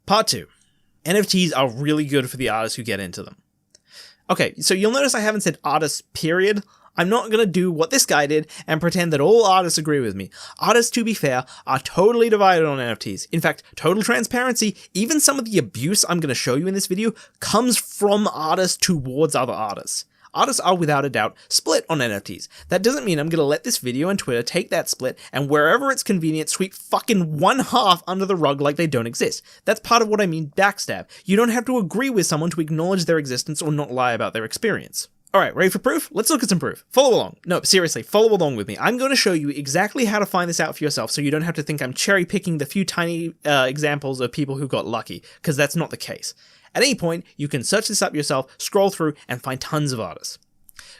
Part 2. NFTs are really good for the artists who get into them. Okay, so you'll notice I haven't said artists, period. I'm not going to do what this guy did and pretend that all artists agree with me. Artists, to be fair, are totally divided on NFTs. In fact, total transparency, even some of the abuse I'm going to show you in this video comes from artists towards other artists. Artists are without a doubt split on NFTs. That doesn't mean I'm going to let this video and Twitter take that split and wherever it's convenient sweep fucking one half under the rug like they don't exist. That's part of what I mean backstab. You don't have to agree with someone to acknowledge their existence or not lie about their experience. Alright, ready for proof? Let's look at some proof. Follow along. No, seriously, follow along with me. I'm going to show you exactly how to find this out for yourself so you don't have to think I'm cherry picking the few tiny examples of people who got lucky, because that's not the case. At any point, you can search this up yourself, scroll through, and find tons of artists.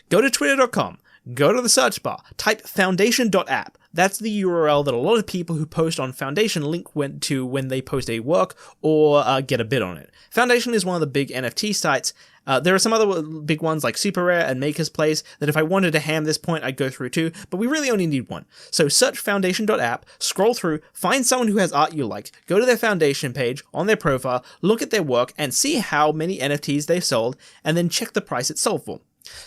Go to twitter.com, go to the search bar, type foundation.app. That's the URL that a lot of people who post on Foundation link to when they post a work or get a bid on it. Foundation is one of the big NFT sites. There are some other big ones like Super Rare and Maker's Place that if I wanted to ham this point, I'd go through too, but we really only need one. So search foundation.app, scroll through, find someone who has art you like, go to their Foundation page, on their profile, look at their work, and see how many NFTs they've sold, and then check the price it sold for.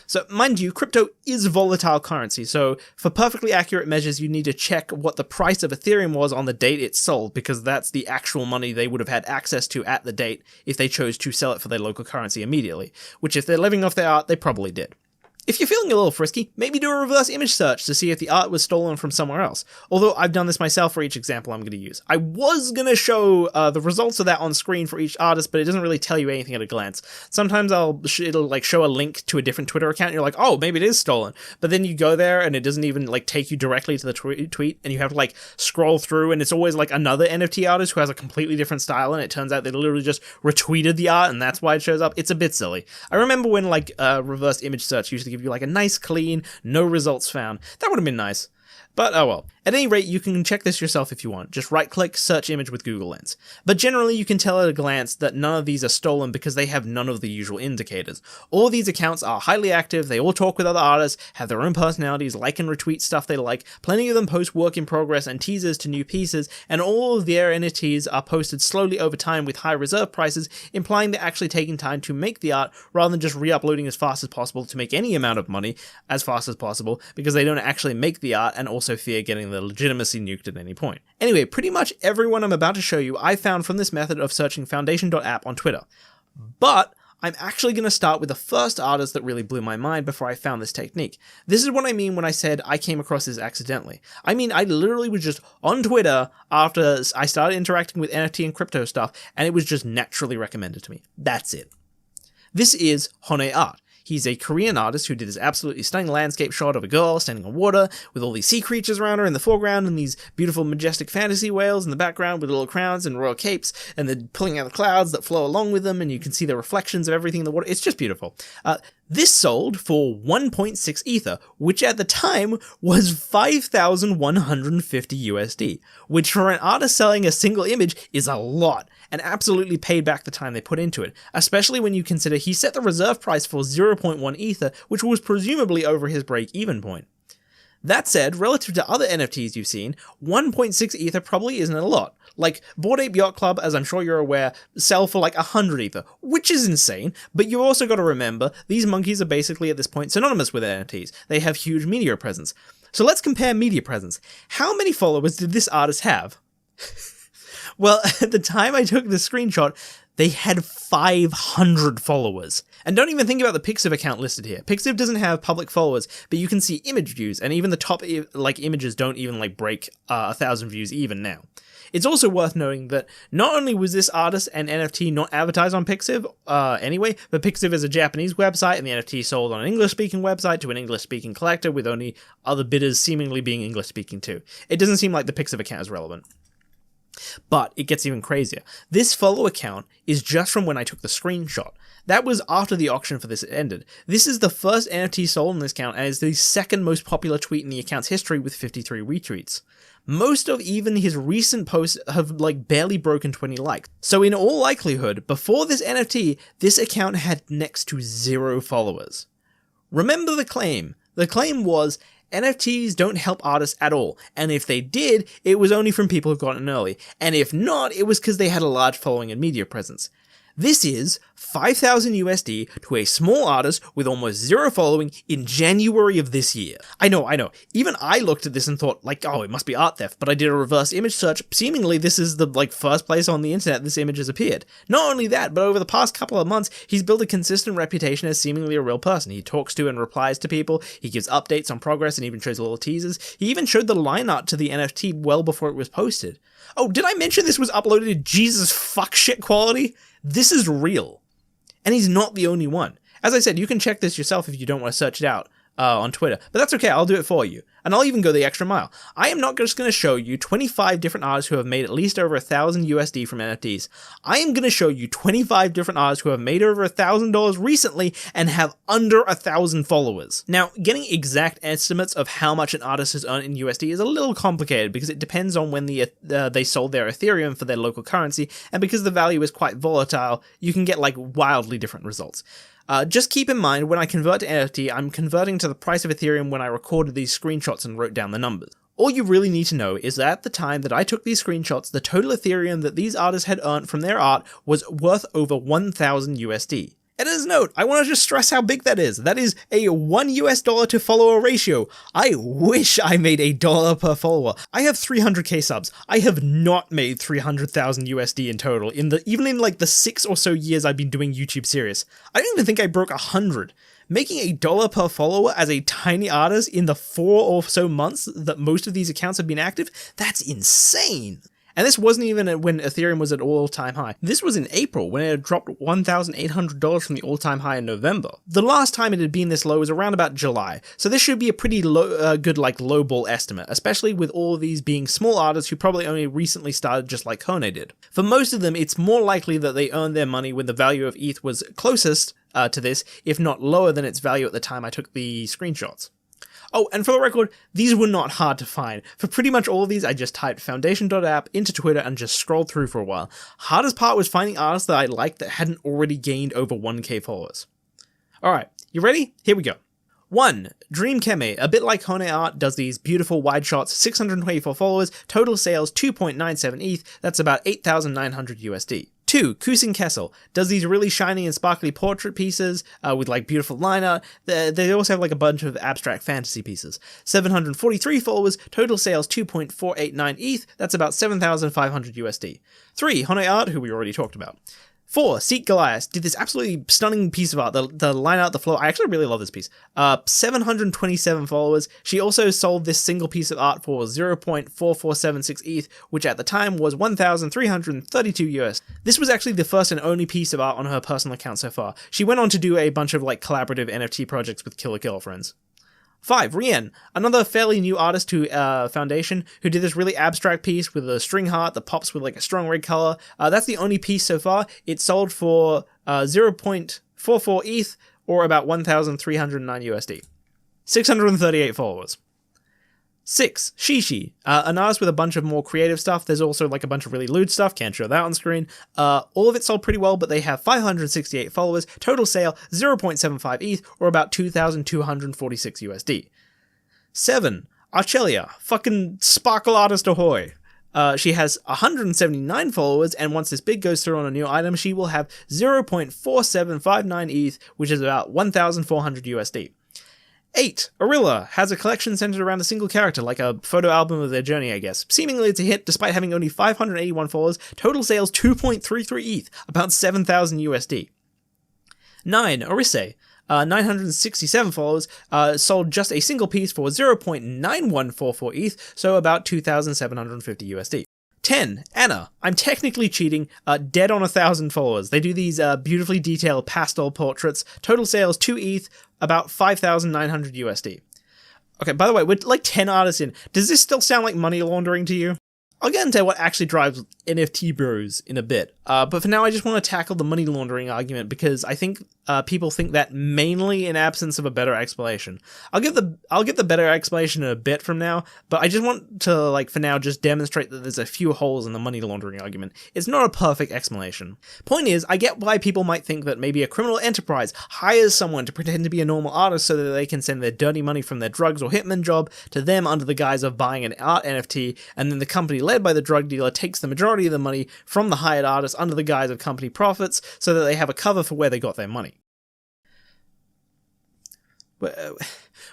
So, mind you, crypto is volatile currency, so for perfectly accurate measures you need to check what the price of Ethereum was on the date it sold, because that's the actual money they would have had access to at the date if they chose to sell it for their local currency immediately, which if they're living off their art, they probably did. If you're feeling a little frisky, maybe do a reverse image search to see if the art was stolen from somewhere else, although I've done this myself for each example I'm going to use. I was going to show the results of that on screen for each artist, but it doesn't really tell you anything at a glance. Sometimes it'll like show a link to a different Twitter account and you're like, oh, maybe it is stolen, but then you go there and it doesn't even like take you directly to the tweet and you have to like scroll through and it's always like another NFT artist who has a completely different style and it turns out they literally just retweeted the art and that's why it shows up. It's a bit silly. I remember when like reverse image search used to give you like a nice clean, no results found. That would have been nice. But oh well. At any rate, you can check this yourself if you want. Just right-click, search image with Google Lens. But generally, you can tell at a glance that none of these are stolen because they have none of the usual indicators. All these accounts are highly active, they all talk with other artists, have their own personalities, like and retweet stuff they like, plenty of them post work in progress and teasers to new pieces, and all of their NFTs are posted slowly over time with high reserve prices, implying they're actually taking time to make the art rather than just re-uploading as fast as possible to make any amount of money as fast as possible because they don't actually make the art and also fear getting the legitimacy nuked at any point. Anyway, pretty much everyone I'm about to show you I found from this method of searching foundation.app on Twitter. But I'm actually going to start with the first artist that really blew my mind before I found this technique. This is what I mean when I said I came across this accidentally. I mean, I literally was just on Twitter after I started interacting with NFT and crypto stuff, and it was just naturally recommended to me. That's it. This is Hone Art. He's a Korean artist who did this absolutely stunning landscape shot of a girl standing on water with all these sea creatures around her in the foreground and these beautiful majestic fantasy whales in the background with little crowns and royal capes and then pulling out the clouds that flow along with them and you can see the reflections of everything in the water. It's just beautiful. This sold for 1.6 Ether, which at the time was 5,150 USD, which for an artist selling a single image is a lot, and absolutely paid back the time they put into it, especially when you consider he set the reserve price for 0.1 Ether, which was presumably over his break-even point. That said, relative to other NFTs you've seen, 1.6 Ether probably isn't a lot. Like, Bored Ape Yacht Club, as I'm sure you're aware, sell for like 100 Ether, which is insane, but you also got to remember, these monkeys are basically at this point synonymous with NFTs. They have huge media presence. So let's compare media presence. How many followers did this artist have? Well, at the time I took the screenshot, they had 500 followers. And don't even think about the Pixiv account listed here. Pixiv doesn't have public followers, but you can see image views, and even the top images don't even break 1,000 views even now. It's also worth noting that not only was this artist and NFT not advertised on Pixiv anyway, but Pixiv is a Japanese website and the NFT sold on an English-speaking website to an English-speaking collector with only other bidders seemingly being English-speaking too. It doesn't seem like the Pixiv account is relevant. But it gets even crazier. This follow account is just from when I took the screenshot. That was after the auction for this ended. This is the first NFT sold on this account and is the second most popular tweet in the account's history with 53 retweets. Most of even his recent posts have barely broken 20 likes. So in all likelihood, before this NFT, this account had next to 0 followers. Remember the claim. The claim was, NFTs don't help artists at all, and if they did, it was only from people who got in early, and if not, it was because they had a large following and media presence. This is 5,000 USD to a small artist with almost zero following in January of this year. I know. Even I looked at this and thought, like, oh, it must be art theft, but I did a reverse image search. Seemingly, this is the, first place on the internet this image has appeared. Not only that, but over the past couple of months, he's built a consistent reputation as seemingly a real person. He talks to and replies to people, he gives updates on progress and even shows little teasers. He even showed the line art to the NFT well before it was posted. Oh, did I mention this was uploaded in Jesus fuck shit quality? This is real. And he's not the only one. As I said, you can check this yourself if you don't want to search it out on Twitter. But that's okay, I'll do it for you. And I'll even go the extra mile. I am not just going to show you 25 different artists who have made at least over $1,000 USD from NFTs. I am going to show you 25 different artists who have made over $1,000 recently and have under 1,000 followers. Now, getting exact estimates of how much an artist has earned in USD is a little complicated because it depends on when they sold their Ethereum for their local currency, and because the value is quite volatile, you can get wildly different results. Just keep in mind, when I convert to NFT, I'm converting to the price of Ethereum when I recorded these screenshots and wrote down the numbers. All you really need to know is that at the time that I took these screenshots, the total Ethereum that these artists had earned from their art was worth over 1,000 USD. And as a note, I want to just stress how big that is. That is a $1 to follower ratio. I wish I made $1 per follower. I have 300k subs. I have not made 300,000 USD in total even in the 6 or so years I've been doing YouTube series. I don't even think I broke 100. Making $1 per follower as a tiny artist in the 4 or so months that most of these accounts have been active, that's insane. And this wasn't even when Ethereum was at all-time high. This was in April, when it had dropped $1,800 from the all-time high in November. The last time it had been this low was around about July, so this should be a pretty good lowball estimate, especially with all of these being small artists who probably only recently started just like Hone did. For most of them, it's more likely that they earned their money when the value of ETH was closest to this, if not lower than its value at the time I took the screenshots. Oh, and for the record, these were not hard to find. For pretty much all of these, I just typed foundation.app into Twitter and just scrolled through for a while. Hardest part was finding artists that I liked that hadn't already gained over 1k followers. Alright, you ready? Here we go. 1. Dream Keme, a bit like Hone Art, does these beautiful wide shots, 624 followers, total sales 2.97 ETH, that's about 8,900 USD. 2. Kusin Kessel does these really shiny and sparkly portrait pieces with beautiful line art. They also have a bunch of abstract fantasy pieces. 743 followers, total sales 2.489 ETH, that's about 7,500 USD. 3. Hone Art, who we already talked about. 4. Seek Goliath did this absolutely stunning piece of art. The line art, the flow, I actually really love this piece. 727 followers. She also sold this single piece of art for 0.4476 ETH, which at the time was 1,332 US. This was actually the first and only piece of art on her personal account so far. She went on to do a bunch of collaborative NFT projects with Killer Girlfriends. 5. Rien, another fairly new artist to Foundation, who did this really abstract piece with a string heart that pops with a strong red color. That's the only piece so far. It sold for 0.44 ETH, or about 1,309 USD. 638 followers. 6. Shishi, an artist with a bunch of more creative stuff. There's also a bunch of really lewd stuff, can't show that on screen. All of it sold pretty well, but they have 568 followers, total sale 0.75 ETH, or about 2,246 USD. 7. Archelia, fucking sparkle artist ahoy. She has 179 followers, and once this bid goes through on a new item, she will have 0.4759 ETH, which is about 1,400 USD. 8. Arilla has a collection centered around a single character, like a photo album of their journey, I guess. Seemingly it's a hit despite having only 581 followers, total sales 2.33 ETH, about 7,000 USD. 9. Orise, 967 followers, sold just a single piece for 0.9144 ETH, so about 2,750 USD. 10. Anna. I'm technically cheating. Dead on 1,000 followers. They do these beautifully detailed pastel portraits. Total sales 2 ETH, about 5,900 USD. Okay, by the way, we're 10 artists in. Does this still sound like money laundering to you? I'll get into what actually drives NFT bros in a bit, but for now I just want to tackle the money laundering argument because I think people think that mainly in absence of a better explanation. I'll get the better explanation in a bit from now, but I just want to, like, for now, just demonstrate that there's a few holes in the money laundering argument. It's not a perfect explanation. Point is, I get why people might think that maybe a criminal enterprise hires someone to pretend to be a normal artist so that they can send their dirty money from their drugs or hitman job to them under the guise of buying an art NFT, and then the company led by the drug dealer takes the majority of the money from the hired artist under the guise of company profits so that they have a cover for where they got their money.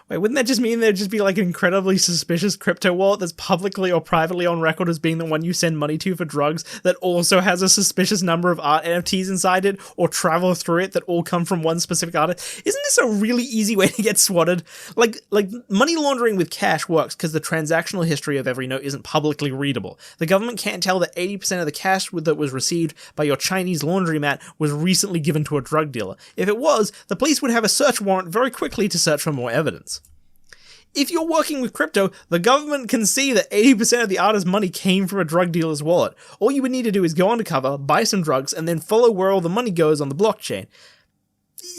Wait, wouldn't that just mean there'd just be like an incredibly suspicious crypto wallet that's publicly or privately on record as being the one you send money to for drugs that also has a suspicious number of art NFTs inside it or travel through it that all come from one specific artist? Isn't this a really easy way to get swatted? Like money laundering with cash works because the transactional history of every note isn't publicly readable. The government can't tell that 80% of the cash that was received by your Chinese laundromat was recently given to a drug dealer. If it was, the police would have a search warrant very quickly to search for more evidence. If you're working with crypto, the government can see that 80% of the artist's money came from a drug dealer's wallet. All you would need to do is go undercover, buy some drugs, and then follow where all the money goes on the blockchain.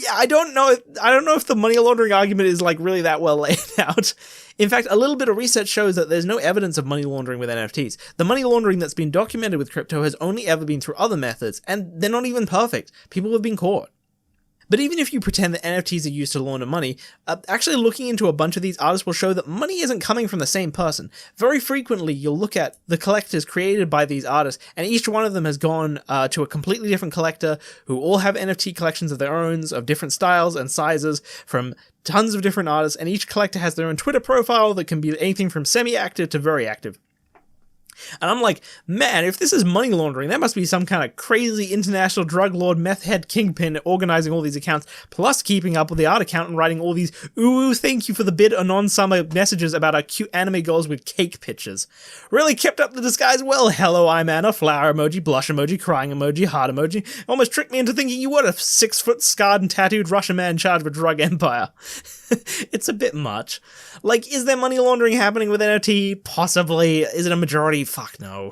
Yeah, I don't know if the money laundering argument is like really that well laid out. In fact, a little bit of research shows that there's no evidence of money laundering with NFTs. The money laundering that's been documented with crypto has only ever been through other methods, and they're not even perfect. People have been caught. But even if you pretend that NFTs are used to launder money, actually looking into a bunch of these artists will show that money isn't coming from the same person. Very frequently, you'll look at the collectors created by these artists, and each one of them has gone to a completely different collector who all have NFT collections of their own, of different styles and sizes from tons of different artists, and each collector has their own Twitter profile that can be anything from semi-active to very active. And I'm like, man, if this is money laundering, that must be some kind of crazy international drug lord meth head kingpin organizing all these accounts, plus keeping up with the art account and writing all these ooh, thank you for the bid anon summer messages about our cute anime girls with cake pictures. Really kept up the disguise well. Hello, I'm Anna, flower emoji, blush emoji, crying emoji, heart emoji. Almost tricked me into thinking you were a 6-foot scarred and tattooed Russian man in charge of a drug empire. It's a bit much. Like, is there money laundering happening with NFT? Possibly. Is it a majority? Fuck no.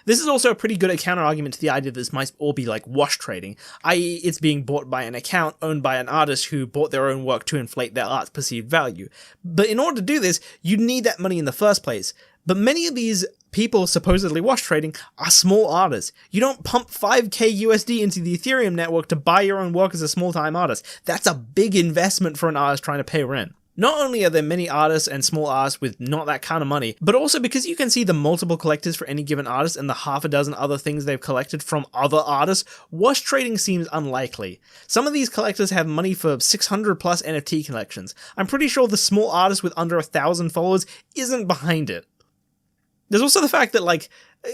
This is also a pretty good counter-argument to the idea that this might all be like wash trading, i.e. it's being bought by an account owned by an artist who bought their own work to inflate their art's perceived value. But in order to do this, you need that money in the first place. But many of these people supposedly wash trading are small artists. You don't pump 5k USD into the Ethereum network to buy your own work as a small-time artist. That's a big investment for an artist trying to pay rent. Not only are there many artists and small artists with not that kind of money, but also because you can see the multiple collectors for any given artist and the half a dozen other things they've collected from other artists, wash trading seems unlikely. Some of these collectors have money for 600 plus NFT collections. I'm pretty sure the small artist with under 1,000 followers isn't behind it. There's also the fact that, like,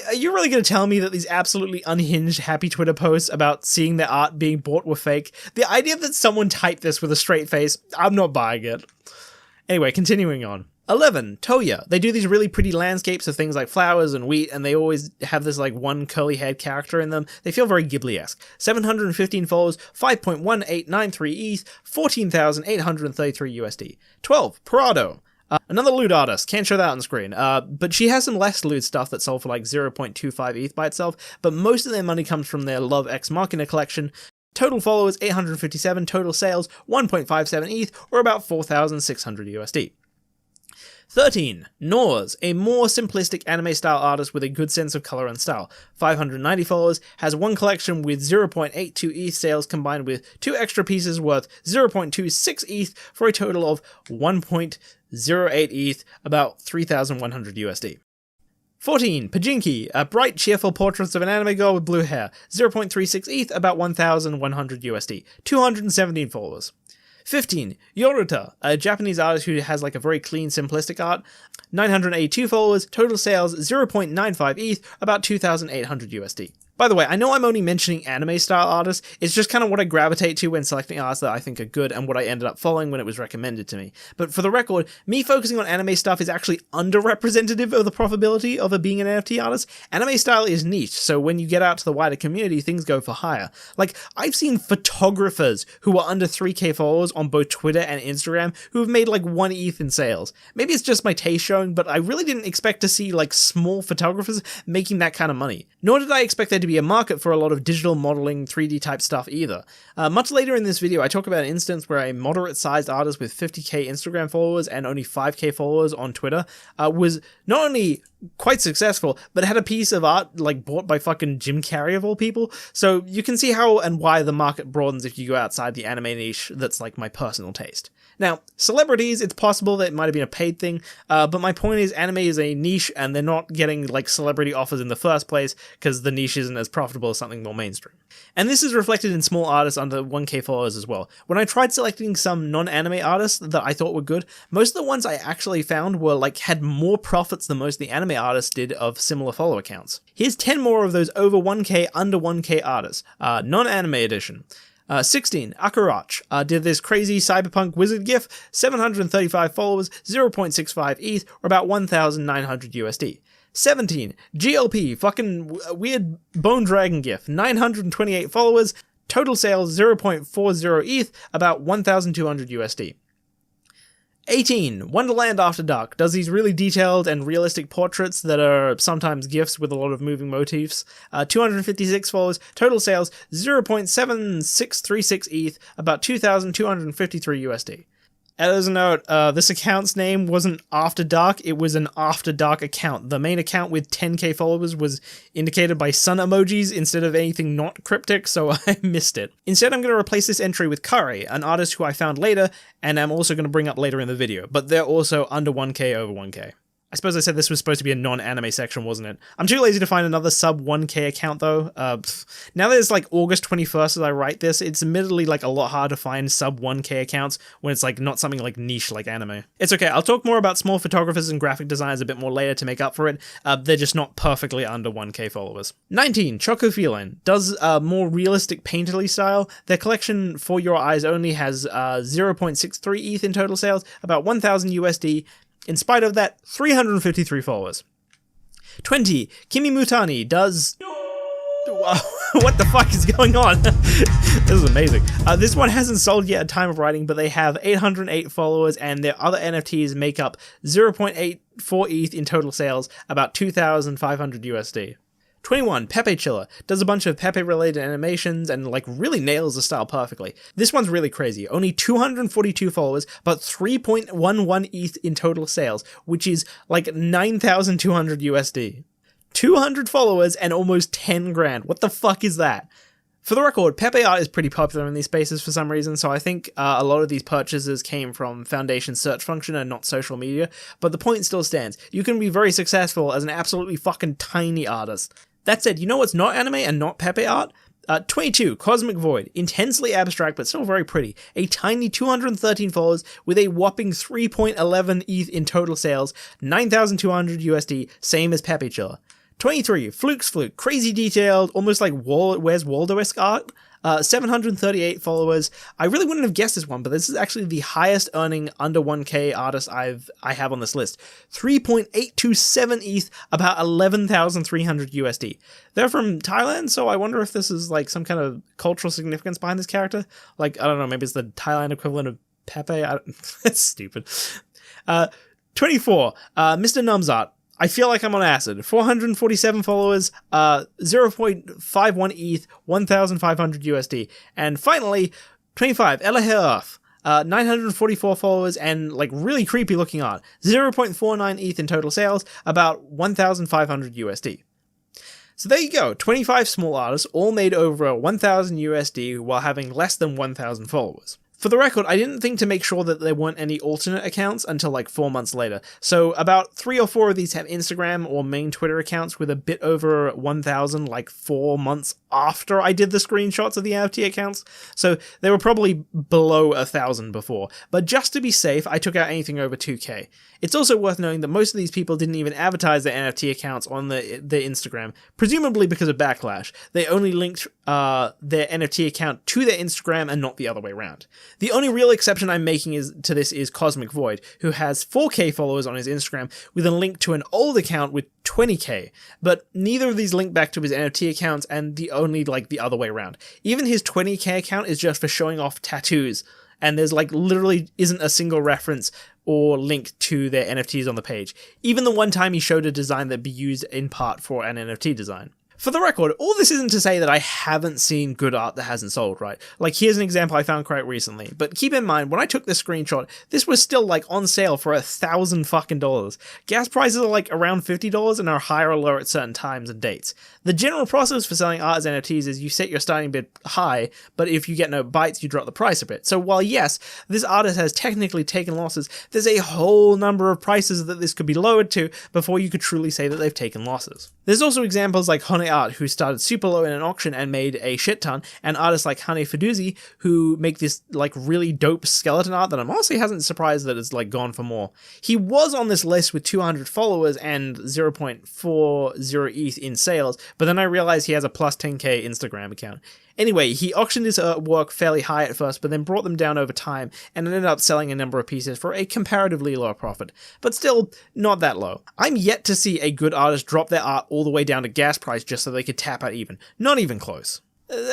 are you really going to tell me that these absolutely unhinged happy Twitter posts about seeing their art being bought were fake? The idea that someone typed this with a straight face, I'm not buying it. Anyway, continuing on. 11. Toya. They do these really pretty landscapes of things like flowers and wheat, and they always have this like one curly haired character in them. They feel very Ghibli-esque. 715 followers, 5.1893 ETH, 14,833 USD. 12. Parado. Another loot artist, can't show that on screen, but she has some less loot stuff that sold for like 0.25 ETH by itself, but most of their money comes from their Love Ex Machina collection. Total followers 857, total sales 1.57 ETH, or about 4,600 USD. 13. Nors, a more simplistic anime-style artist with a good sense of color and style. 590 followers, has one collection with 0.82 ETH sales combined with 2 extra pieces worth 0.26 ETH for a total of 1.08 ETH, about 3,100 USD. 14. Pajinki, a bright, cheerful portrait of an anime girl with blue hair. 0.36 ETH, about 1,100 USD. 217 followers. 15. Yoruta, a Japanese artist who has like a very clean, simplistic art. 982 followers, total sales 0.95 ETH, about 2,800 USD. By the way, I know I'm only mentioning anime-style artists, it's just kind of what I gravitate to when selecting artists that I think are good and what I ended up following when it was recommended to me. But for the record, me focusing on anime stuff is actually underrepresentative of the profitability of being an NFT artist. Anime style is niche, so when you get out to the wider community, things go for higher. Like, I've seen photographers who are under 3k followers on both Twitter and Instagram who have made like 1 ETH in sales. Maybe it's just my taste showing, but I really didn't expect to see like small photographers making that kind of money. Nor did I expect there to to be a market for a lot of digital modeling 3D type stuff either. Much later in this video, I talk about an instance where a moderate-sized artist with 50k Instagram followers and only 5k followers on Twitter was not only quite successful, but had a piece of art like bought by fucking Jim Carrey of all people. So you can see how and why the market broadens if you go outside the anime niche that's like my personal taste. Now, celebrities, it's possible that it might have been a paid thing, but my point is anime is a niche and they're not getting like celebrity offers in the first place because the niche isn't as profitable as something more mainstream. And this is reflected in small artists under 1k followers as well. When I tried selecting some non-anime artists that I thought were good, most of the ones I actually found were like had more profits than most of the anime artists did of similar follower counts. Here's 10 more of those over 1k, under 1k artists, non-anime edition. 16, Akurach, did this crazy cyberpunk wizard gif, 735 followers, 0.65 ETH, or about 1,900 USD. 17, GLP, fucking weird bone dragon gif, 928 followers, total sales 0.40 ETH, about 1,200 USD. 18, Wonderland After Dark, does these really detailed and realistic portraits that are sometimes GIFs with a lot of moving motifs. 256 followers, total sales 0.7636 ETH, about 2,253 USD. As a note, this account's name wasn't After Dark, it was an After Dark account. The main account with 10k followers was indicated by sun emojis instead of anything not cryptic, so I missed it. Instead, I'm going to replace this entry with Curry, an artist who I found later, and I'm also going to bring up later in the video, but they're also under 1k over 1k. I suppose I said this was supposed to be a non-anime section, wasn't it? I'm too lazy to find another sub 1k account though. Now that it's like August 21st as I write this, it's admittedly like a lot hard to find sub 1k accounts when it's like not something like niche like anime. It's okay, I'll talk more about small photographers and graphic designers a bit more later to make up for it. They're just not perfectly under 1k followers. 19, Choco Feline, does a more realistic painterly style. Their collection For Your Eyes Only has 0.63 ETH in total sales, about 1,000 USD. In spite of that, 353 followers. 20, Kimi Mutani does... Wow, what the fuck is going on? This is amazing. This one hasn't sold yet at time of writing, but they have 808 followers, and their other NFTs make up 0.84 ETH in total sales, about 2,500 USD. 21, Pepe Chiller, does a bunch of Pepe related animations and like really nails the style perfectly. This one's really crazy, only 242 followers, but 3.11 ETH in total sales, which is like 9,200 USD. 200 followers and almost 10 grand, what the fuck is that? For the record, Pepe art is pretty popular in these spaces for some reason, so I think a lot of these purchases came from Foundation's search function and not social media, but the point still stands. You can be very successful as an absolutely fucking tiny artist. That said, you know what's not anime and not Pepe art? 22, Cosmic Void, intensely abstract but still very pretty. A tiny 213 followers with a whopping 3.11 ETH in total sales, 9,200 USD, same as Pepe Chiller. 23, Fluke's Fluke, crazy detailed, almost like Where's Waldo-esque art. 738 followers. I really wouldn't have guessed this one, but this is actually the highest earning under 1k artist I have on this list. 3.827 ETH, about 11,300 USD. They're from Thailand, so I wonder if this is like some kind of cultural significance behind this character. Like, I don't know, maybe it's the Thailand equivalent of Pepe. It's stupid. 24, Mr. Num's art. I feel like I'm on acid. 447 followers, 0.51 ETH, 1,500 USD. And finally, 25, Elaherf, 944 followers and like really creepy looking art. 0.49 ETH in total sales, about 1,500 USD. So there you go, 25 small artists, all made over 1,000 USD while having less than 1,000 followers. For the record, I didn't think to make sure that there weren't any alternate accounts until like 4 months later. So about 3 or 4 of these have Instagram or main Twitter accounts with a bit over 1,000 like 4 months after I did the screenshots of the NFT accounts. So they were probably below 1,000 before. But just to be safe, I took out anything over 2k. It's also worth knowing that most of these people didn't even advertise their NFT accounts on their Instagram, presumably because of backlash. They only linked their NFT account to their Instagram and not the other way around. The only real exception I'm making to this is Cosmic Void, who has 4k followers on his Instagram with a link to an old account with 20k, but neither of these link back to his NFT accounts and the only like the other way around. Even his 20k account is just for showing off tattoos, and there's like literally isn't a single reference or link to their NFTs on the page. Even the one time he showed a design that'd be used in part for an NFT design. For the record, all this isn't to say that I haven't seen good art that hasn't sold, right? Like, here's an example I found quite recently, but keep in mind, when I took this screenshot, this was still, like, on sale for $1,000 fucking dollars. Gas prices are, like, around $50 and are higher or lower at certain times and dates. The general process for selling art as NFTs is you set your starting bid high, but if you get no bites, you drop the price a bit. So while, yes, this artist has technically taken losses, there's a whole number of prices that this could be lowered to before you could truly say that they've taken losses. There's also examples like Hone Art, who started super low in an auction and made a shit ton, and artists like Hane Fiduzi, who make this like really dope skeleton art that I'm honestly hasn't surprised that it's like gone for more. He was on this list with 200 followers and 0.40 ETH in sales, but then I realized he has a plus 10k Instagram account. Anyway, he auctioned his work fairly high at first, but then brought them down over time, and ended up selling a number of pieces for a comparatively lower profit, but still not that low. I'm yet to see a good artist drop their art all the way down to gas price just so they could tap out even. Not even close.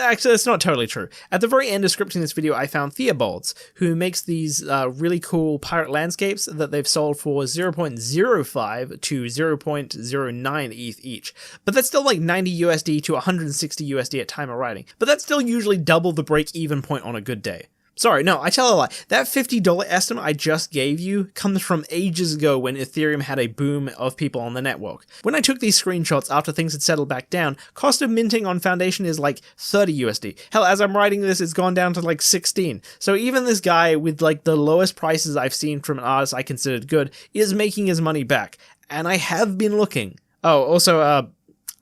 Actually, that's not totally true. At the very end of scripting this video, I found Theobald's, who makes these really cool pirate landscapes that they've sold for 0.05 to 0.09 ETH each. But that's still like 90 USD to 160 USD at time of writing. But that's still usually double the break-even point on a good day. Sorry, no, I tell a lie. That $50 estimate I just gave you comes from ages ago when Ethereum had a boom of people on the network. When I took these screenshots after things had settled back down, cost of minting on Foundation is like 30 USD. Hell, as I'm writing this, it's gone down to like 16. So even this guy with like the lowest prices I've seen from an artist I considered good is making his money back. And I have been looking. Oh, also,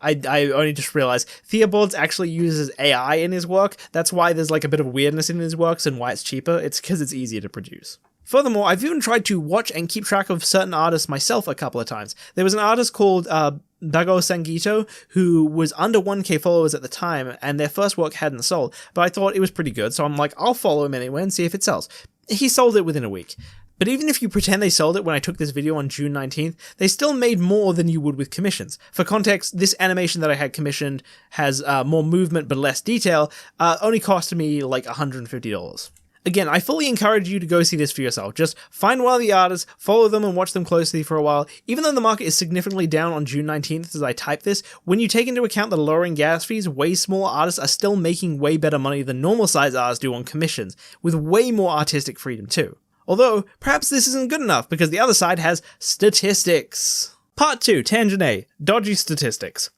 I only just realized Theobald's actually uses AI in his work. That's why there's like a bit of weirdness in his works and why it's cheaper. It's because it's easier to produce. Furthermore, I've even tried to watch and keep track of certain artists myself a couple of times. There was an artist called Bago Sangito who was under 1k followers at the time, and their first work hadn't sold, but I thought it was pretty good, so I'm like, I'll follow him anyway and see if it sells. He sold it within a week. But even if you pretend they sold it when I took this video on June 19th, they still made more than you would with commissions. For context, this animation that I had commissioned has more movement but less detail, only costed me like $150. Again, I fully encourage you to go see this for yourself. Just find one of the artists, follow them and watch them closely for a while. Even though the market is significantly down on June 19th as I type this, when you take into account the lowering gas fees, way smaller artists are still making way better money than normal size artists do on commissions, with way more artistic freedom too. Although, perhaps this isn't good enough because the other side has statistics. Part 2, Tangent A, Dodgy Statistics.